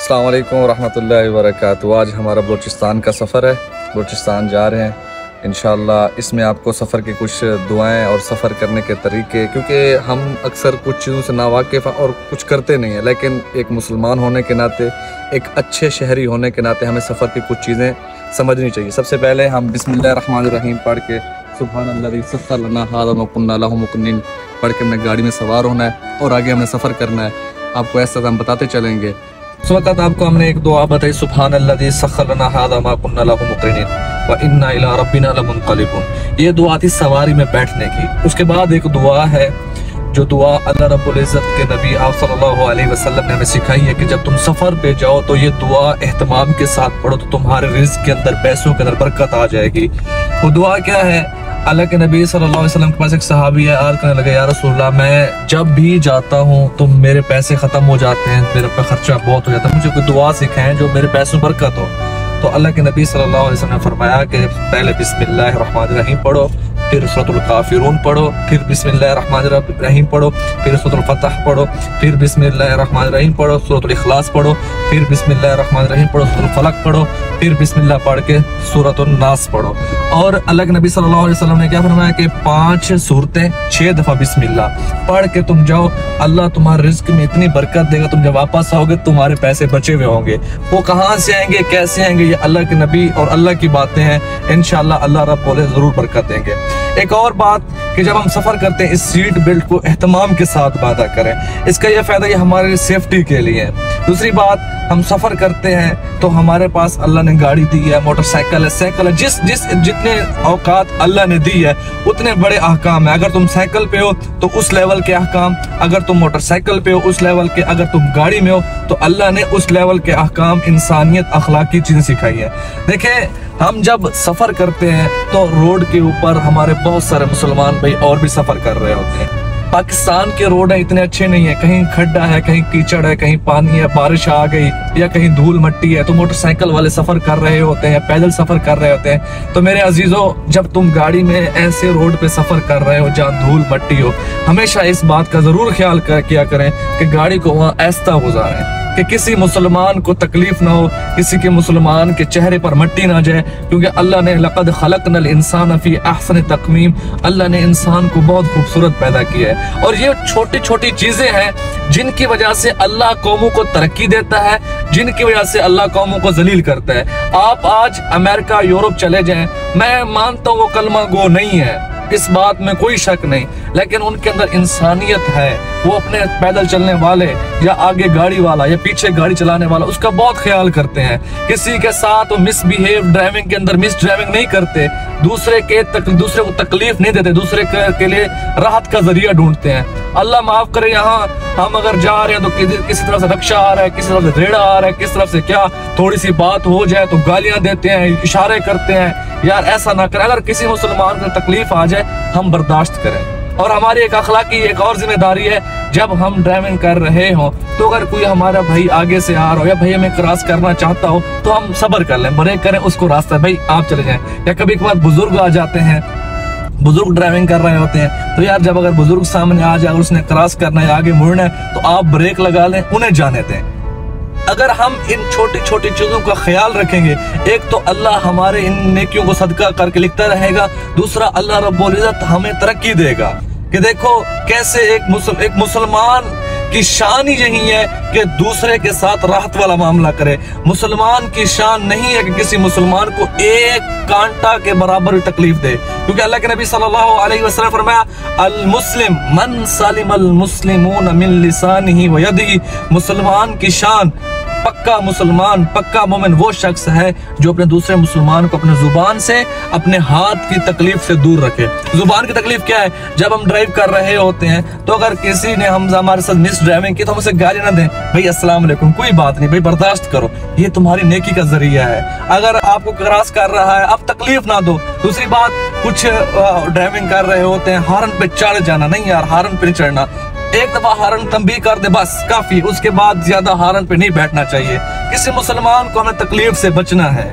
अस्सलाम वालेकुम रहमतुल्लाहि व बरकातुहू। आज हमारा बलूचिस्तान का सफ़र है, बलूचिस्तान जा रहे हैं इंशाअल्लाह। इसमें आपको सफ़र की कुछ दुआएं और सफ़र करने के तरीके, क्योंकि हम अक्सर कुछ चीज़ों से नावाकिफ़ और कुछ करते नहीं हैं, लेकिन एक मुसलमान होने के नाते, एक अच्छे शहरी होने के नाते हमें सफ़र की कुछ चीज़ें समझनी चाहिए। सबसे पहले हम बिस्मिल्लाहिर्रहमानिर्रहीम पढ़ के सुब्हानल्लाज़ी सख़्ख़र लना हाज़ा व कुन्ना लहू मुक़रिनीन पढ़ के हमने गाड़ी में सवार होना है और आगे हमने सफ़र करना है। आपको ऐसा हम बताते चलेंगे। उस वक़्त आपको हमने एक दुआ बताई, सुब्हानल्लाज़ी सख़्ख़र लना हाज़ा व कुन्ना लहू मुक़रिनीन व इन्ना इला रब्बिना लमुनक़लिबून। ये दुआ थी सवारी में बैठने की। उसके बाद एक दुआ है, जो दुआ अल्लाह रब्बुल इज़्ज़त के नबी आप सल्लल्लाहु अलैहि वसल्लम ने हमें सिखाई है कि जब तुम सफ़र पे जाओ तो ये दुआ एहतमाम के साथ पढ़ो तो तुम्हारे रिज़्क़ के अंदर, पैसों के अंदर बरकत आ जाएगी। वो दुआ क्या है? अल्लाह के नबी सल्लल्लाहु अलैहि वसल्लम के पास एक सहाबी है, अर्ज़ करने लगे, या रसूलल्लाह, मैं जब भी जाता हूँ तो मेरे पैसे ख़त्म हो जाते हैं, मेरे पे खर्चा बहुत हो जाता है, मुझे कोई दुआ सिखाएं जो मेरे पैसों में बरकत हो। तो अल्लाह के नबी सल्लल्लाहु अलैहि वसल्लम ने फरमाया कि पहले बिस्मिल्लाहिर्रहमानिर्रहीम पढ़ो, फिर सूरतुल काफिरून पढ़ो, फिर बिस्मिल्लाहिर्रहमानिर्रहीम पढ़ो, फिर सूरतुल फतह पढ़ो, फिर बिस्मिल्लाहिर्रहमानिर्रहीम पढ़ो, सूरतुल इखलास पढ़ो, फिर बिस्मिल्लाहिर्रहमानिर्रहीम पढ़ो, सूरतुल फलक पढ़ो, फिर बिस्मिल्लाह पढ़ के सूरतुल नास पढ़ो। और अल्लाह के नबी सल्लल्लाहु अलैहि वसल्लम ने क्या फरमाया कि 5 सूरतें 6 दफ़ा बिस्मिल्लाह पढ़ के तुम जाओ, अल्लाह तुम्हारे रिज़्क़ में इतनी बरकत देगा, तुम जब वापस आओगे तुम्हारे पैसे बचे हुए होंगे। वो कहाँ से आएंगे, कैसे आएंगे, ये अल्लाह के नबी और अल्लाह की बातें हैं। इंशाअल्लाह अल्लाह रब्बुल इज़्ज़त ज़रूर बरकत देंगे। एक और बात कि जब हम सफ़र करते हैं इस सीट बेल्ट को एहतमाम के साथ बांधा करें, इसका यह फ़ायदा ये हमारे सेफ्टी के लिए है। दूसरी बात, हम सफ़र करते हैं तो हमारे पास अल्लाह ने गाड़ी दी है, मोटरसाइकिल है, साइकिल है, जितने औकात अल्लाह ने दी है उतने बड़े अहकाम है। अगर तुम साइकिल पे हो तो उस लेवल के अहकाम, अगर तुम मोटरसाइकिल पे हो उस लेवल के, अगर तुम गाड़ी में हो तो अल्लाह ने उस लेवल के अहकाम, इंसानियत, अखलाकी चीज़ें सिखाई है। देखें, हम जब सफ़र करते हैं तो रोड के ऊपर हमारे बहुत सारे मुसलमान भाई और भी सफ़र कर रहे होते हैं। पाकिस्तान के रोड है इतने अच्छे नहीं है, कहीं खड्डा है, कहीं कीचड़ है, कहीं पानी है, बारिश आ गई या कहीं धूल मट्टी है तो मोटरसाइकिल वाले सफ़र कर रहे होते हैं, पैदल सफ़र कर रहे होते हैं। तो मेरे अजीज़ों, जब तुम गाड़ी में ऐसे रोड पे सफ़र कर रहे हो जहाँ धूल मट्टी हो, हमेशा इस बात का ज़रूर ख्याल किया करें कि गाड़ी को वहाँ ऐसा गुजारें कि किसी मुसलमान को तकलीफ ना हो, किसी के मुसलमान के चेहरे पर मट्टी ना जाए, क्योंकि अल्लाह ने लक़द खलक़नल इंसान फ़ी अहसन तक़वीम, अल्लाह ने इंसान को बहुत खूबसूरत पैदा किया है। और ये छोटी छोटी चीज़ें हैं जिनकी वजह से अल्लाह कौमों को तरक्की देता है, जिनकी वजह से अल्लाह कौमों को जलील करता है। आप आज अमेरिका, यूरोप चले जाएं, मैं मानता हूँ वो कलमा गो नहीं है, इस बात में कोई शक नहीं, लेकिन उनके अंदर इंसानियत है। वो अपने पैदल चलने वाले या आगे गाड़ी वाला या पीछे गाड़ी चलाने वाला, उसका बहुत ख्याल करते हैं। किसी के साथ वो मिसबिहेव, ड्राइविंग के अंदर मिस ड्राइविंग नहीं करते, दूसरे को तकलीफ नहीं देते, दूसरे के लिए राहत का जरिया ढूंढते हैं। अल्लाह माफ करे, यहाँ हम अगर जा रहे हैं तो किसी तरफ से रक्षा आ रहा है, किसी तरफ से रेड़ा आ रहा है, किस तरफ से क्या, थोड़ी सी बात हो जाए तो गालियां देते हैं, इशारे करते हैं। यार ऐसा ना करें। अगर किसी मुसलमान को तकलीफ आ जाए हम बर्दाश्त करें। और हमारी एक अखलाकी एक और जिम्मेदारी है, जब हम ड्राइविंग कर रहे हो तो अगर कोई हमारा भाई आगे से आ रहा हो या भाई हमें क्रॉस करना चाहता हो तो हम सब्र कर लें, ब्रेक करें, उसको रास्ता भाई आप चले जाएं। या कभी कभार बुजुर्ग आ जाते हैं, बुजुर्ग ड्राइविंग कर रहे होते हैं, तो यार जब अगर बुजुर्ग सामने आ जाए, उसने क्रॉस करना है, आगे मुड़ना है, तो आप ब्रेक लगा लें, उन्हें जाने दें। अगर हम इन छोटी छोटी चीजों का ख्याल रखेंगे, एक तो अल्लाह हमारे इन नेकियों को सदका करके लिखता रहेगा, दूसरा अल्लाह रब्बुल इज़्ज़त हमें तरक्की देगा। कि देखो कैसे एक मुसलमान की शान ही यही है कि दूसरे के साथ राहत वाला मामला करे। मुसलमान की शान नहीं है कि किसी मुसलमान को एक कांटा के बराबर तकलीफ दे, क्योंकि अल्लाह के नबी सल्लल्लाहु अलैहि वसल्लम फरमाया, अल मुस्लिम मन सलिमल मुस्लिमून मिन लिसानिही व यदिही, मुसलमान की शान, पक्का मुसलमान, पक्का मोमिन वो शख्स है जो अपने दूसरे मुसलमान को अपने जुबान से, अपने हाथ की तकलीफ से दूर रखे। जुबान की तकलीफ क्या है? जब हम ड्राइव कर रहे होते हैं तो अगर किसी ने हमारे साथ मिस ड्राइविंग की तो हम उसे गाली ना दें, भाई अस्सलाम वालेकुम, कोई बात नहीं भाई, बर्दाश्त करो, ये तुम्हारी नेकी का जरिया है। अगर आपको क्रॉस कर रहा है आप तकलीफ ना दो। दूसरी बात, कुछ ड्राइविंग कर रहे होते हैं, हार्न पे चढ़ जाना नहीं यार, हार्न पे नहीं चढ़ना, एक दफा हार्न तंबीह कर दे बस काफी, उसके बाद ज्यादा हार्न पे नहीं बैठना चाहिए। किसी मुसलमान को हमें तकलीफ से बचना है।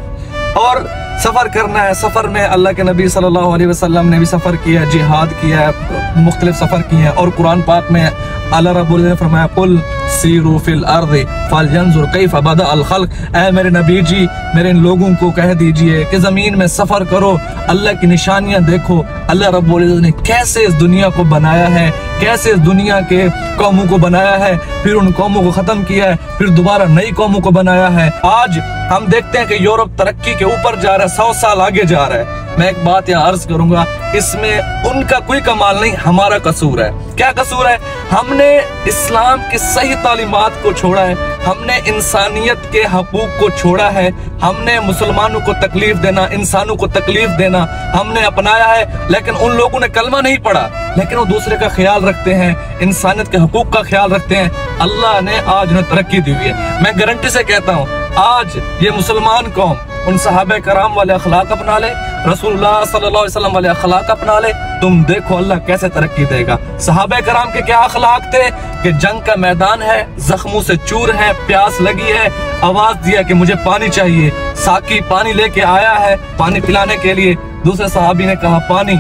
और सफ़र करना है। सफ़र में अल्लाह के नबी सल्लल्लाहु अलैहि वसल्लम ने भी सफ़र किया है, जिहाद किया है, मुख्तलिफ सफ़र किए हैं। और कुरान पाक में अल्लाह रब्बुल इज़्ज़त ने फरमाया कुल सीरू फिल अर्ज़ि फलयंजुर कैफ़ बदा अल खल्क़। ऐ मेरे नबी जी, मेरे इन लोगों को कह दीजिए कि ज़मीन में सफ़र करो, अल्लाह की निशानियाँ देखो, अल्लाह रब्बुल इज़्ज़त ने कैसे इस दुनिया को बनाया है, कैसे इस दुनिया के कौमों को बनाया है, फिर उन कौमों को ख़त्म किया है, फिर दोबारा नई कौमों को बनाया है। आज हम देखते हैं कि यूरोप तरक्की के ऊपर जा रहा है, 100 साल आगे जा रहा है। मैं एक बात यहाँ अर्ज करूंगा, इसमें उनका कोई कमाल नहीं, हमारा कसूर है। क्या कसूर है? हमने इस्लाम की सही तालीमात को छोड़ा है, हमने इंसानियत के हकूक को छोड़ा है, हमने मुसलमानों को तकलीफ देना, इंसानों को तकलीफ देना हमने अपनाया है। लेकिन उन लोगों ने कलमा नहीं पढ़ा, लेकिन वो दूसरे का ख्याल रखते हैं, इंसानियत के हकूक का ख्याल रखते हैं। अल्लाह ने आज उन्हें तरक्की दी हुई है। मैं गारंटी से कहता हूँ, आज ये मुसलमान कौम उन सहाबे कराम वाले अखलाक अपना ले, रसूलुल्लाह सल्लल्लाहु अलैहि वसल्लम वाले अखलाक अपना ले, तुम देखो अल्लाह कैसे तरक्की देगा। सहाबे कराम के क्या अखलाक थे कि जंग का मैदान है, जख्मों से चूर है, प्यास लगी है, आवाज दिया कि मुझे पानी चाहिए, साकी पानी लेके आया है पानी पिलाने के लिए। दूसरे सहाबी ने कहा पानी,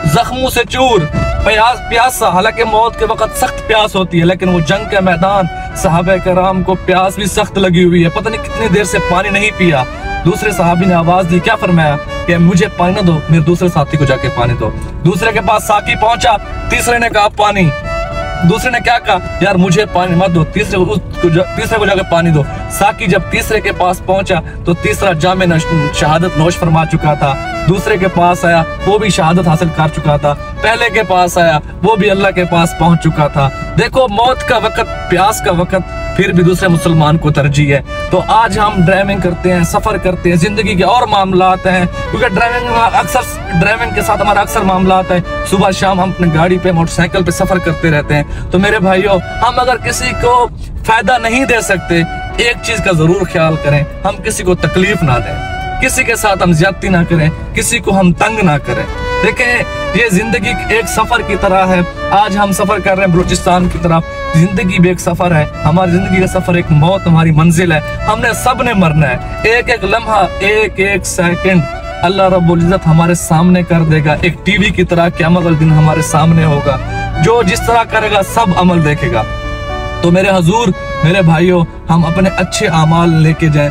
जख्मों से चूर, प्यासा, हालांकि मौत के वक्त सख्त प्यास होती है, लेकिन वो जंग का मैदान, सहाबे कराम को प्यास भी सख्त लगी हुई है, पता नहीं कितनी देर से पानी नहीं पिया। दूसरे सहाबी ने आवाज दी, क्या फरमाया कि मुझे पानी न दो, मेरे दूसरे साथी को जाके पानी दो। दूसरे के पास साकी पहुंचा, तीसरे ने कहा पानी, दूसरे ने क्या कहा, यार मुझे पानी मत दो, तीसरे को जाके पानी दो। साकी जब तीसरे के पास पहुंचा तो तीसरा जामे शहादत नोश फरमा चुका था। दूसरे के पास आया, वो भी शहादत हासिल कर चुका था। पहले के पास आया, वो भी अल्लाह के पास पहुंच चुका था। देखो मौत का वक्त, प्यास का वक्त, फिर भी दूसरे मुसलमान को तरजीह है। तो आज हम ड्राइविंग करते हैं, सफर करते हैं, जिंदगी के और मामलात हैं, क्योंकि ड्राइविंग के साथ हमारा अक्सर मामलात है। सुबह शाम हम अपनी गाड़ी पे, मोटरसाइकिल पे सफर करते रहते हैं। तो मेरे भाइयों, हम अगर किसी को फायदा नहीं दे सकते, एक चीज का जरूर ख्याल करें, हम किसी को तकलीफ ना दें, किसी के साथ हम ज्यादती ना करें, किसी को हम तंग ना करें। देखें, ये जिंदगी एक सफर की तरह है। आज हम सफर कर रहे हैं बलूचिस्तान की तरफ, जिंदगी भी एक सफर है। हमारी जिंदगी का सफर एक मौत हमारी मंजिल है, हमने सब ने मरना है। एक एक लम्हा, एक एक सेकंड अल्लाह रब्बुल इज्जत हमारे सामने कर देगा। एक टीवी की तरह क़यामत वाले दिन हमारे सामने होगा, जो जिस तरह करेगा सब अमल देखेगा। तो मेरे हजूर, मेरे भाइयों, हम अपने अच्छे आमाल लेके जाएं,